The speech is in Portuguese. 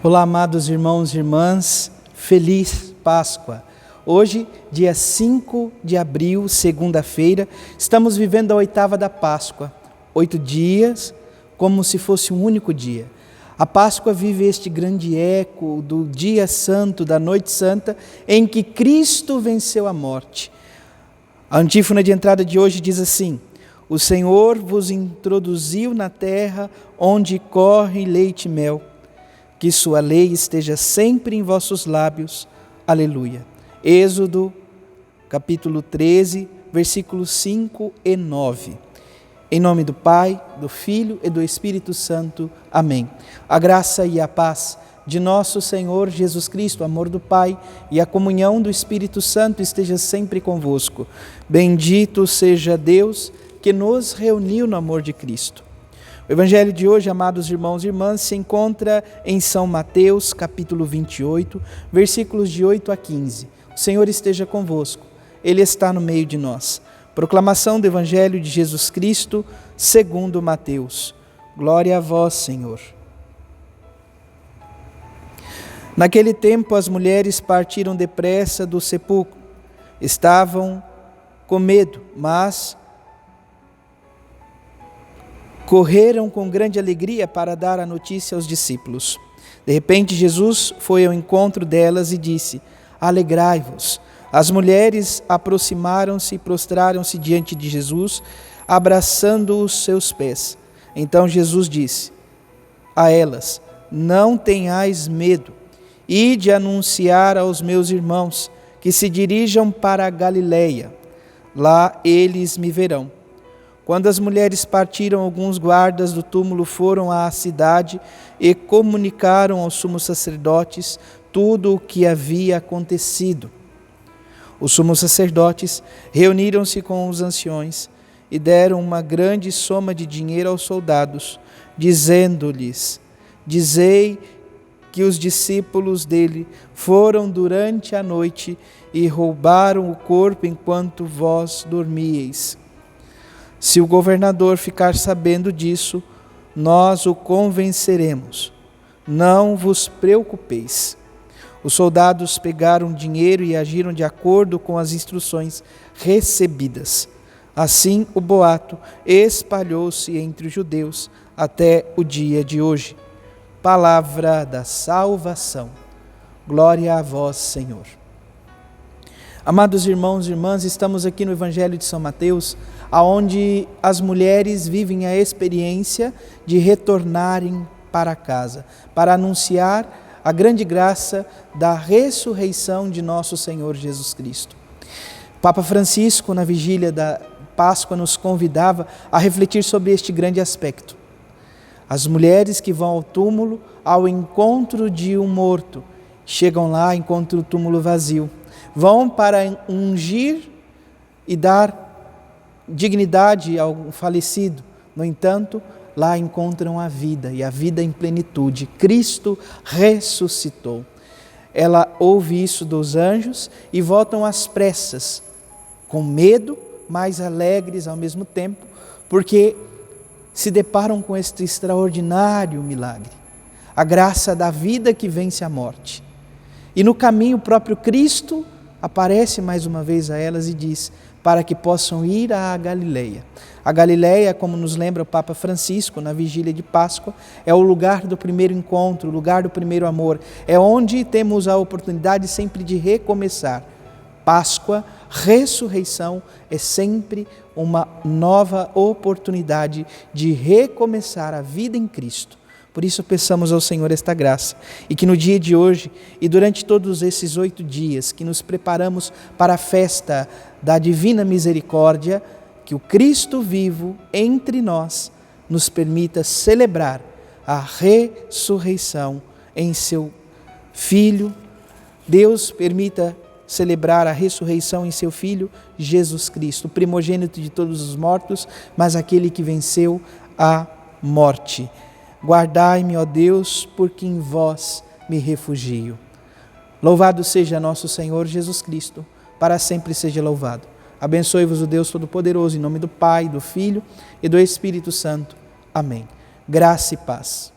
Olá, amados irmãos e irmãs, feliz Páscoa. Hoje, dia 5 de abril, segunda-feira, estamos vivendo a oitava da Páscoa. 8 dias, como se fosse um único dia. A Páscoa vive este grande eco do dia santo, da noite santa, em que Cristo venceu a morte. A antífona de entrada de hoje diz assim: o Senhor vos introduziu na terra onde corre leite e mel. Que sua lei esteja sempre em vossos lábios. Aleluia. Êxodo, capítulo 13, versículos 5 e 9. Em nome do Pai, do Filho e do Espírito Santo. Amém. A graça e a paz de nosso Senhor Jesus Cristo, o amor do Pai e a comunhão do Espírito Santo esteja sempre convosco. Bendito seja Deus que nos reuniu no amor de Cristo. O Evangelho de hoje, amados irmãos e irmãs, se encontra em São Mateus, capítulo 28, versículos de 8 a 15. O Senhor esteja convosco, Ele está no meio de nós. Proclamação do Evangelho de Jesus Cristo, segundo Mateus. Glória a vós, Senhor. Naquele tempo, as mulheres partiram depressa do sepulcro. Estavam com medo, mas correram com grande alegria para dar a notícia aos discípulos. De repente, Jesus foi ao encontro delas e disse: alegrai-vos. As mulheres aproximaram-se e prostraram-se diante de Jesus, abraçando os seus pés. Então Jesus disse a elas: não tenhais medo. Ide anunciar aos meus irmãos que se dirijam para a Galileia. Lá eles me verão. Quando as mulheres partiram, alguns guardas do túmulo foram à cidade e comunicaram aos sumos sacerdotes tudo o que havia acontecido. Os sumos sacerdotes reuniram-se com os anciões e deram uma grande soma de dinheiro aos soldados, dizendo-lhes: dizei que os discípulos dele foram durante a noite e roubaram o corpo enquanto vós dormíeis. Se o governador ficar sabendo disso, nós o convenceremos. Não vos preocupeis. Os soldados pegaram o dinheiro e agiram de acordo com as instruções recebidas. Assim, o boato espalhou-se entre os judeus até o dia de hoje. Palavra da salvação. Glória a vós, Senhor. Amados irmãos e irmãs, estamos aqui no Evangelho de São Mateus, onde as mulheres vivem a experiência de retornarem para casa, para anunciar a grande graça da ressurreição de nosso Senhor Jesus Cristo. Papa Francisco, na vigília da Páscoa, nos convidava a refletir sobre este grande aspecto. As mulheres que vão ao túmulo ao encontro de um morto, chegam lá, encontram o túmulo vazio, vão para ungir e dar dignidade ao falecido. No entanto, lá encontram a vida, e a vida em plenitude. Cristo ressuscitou. Ela ouve isso dos anjos e voltam às pressas, com medo, mas alegres ao mesmo tempo, porque se deparam com este extraordinário milagre, a graça da vida que vence a morte. E no caminho, o próprio Cristo aparece mais uma vez a elas e diz: para que possam ir à Galileia. A Galileia, como nos lembra o Papa Francisco na vigília de Páscoa, é o lugar do primeiro encontro, o lugar do primeiro amor. É onde temos a oportunidade sempre de recomeçar. Páscoa, ressurreição, é sempre uma nova oportunidade de recomeçar a vida em Cristo. Por isso peçamos ao Senhor esta graça, e que no dia de hoje e durante todos esses 8 dias que nos preparamos para a festa da Divina Misericórdia, que o Cristo vivo entre nós nos permita celebrar a ressurreição em seu Filho. Deus permita celebrar a ressurreição em seu Filho, Jesus Cristo, primogênito de todos os mortos, mas aquele que venceu a morte. Guardai-me, ó Deus, porque em vós me refugio. Louvado seja nosso Senhor Jesus Cristo, para sempre seja louvado. Abençoe-vos o Deus Todo-Poderoso, em nome do Pai, do Filho e do Espírito Santo. Amém. Graça e paz.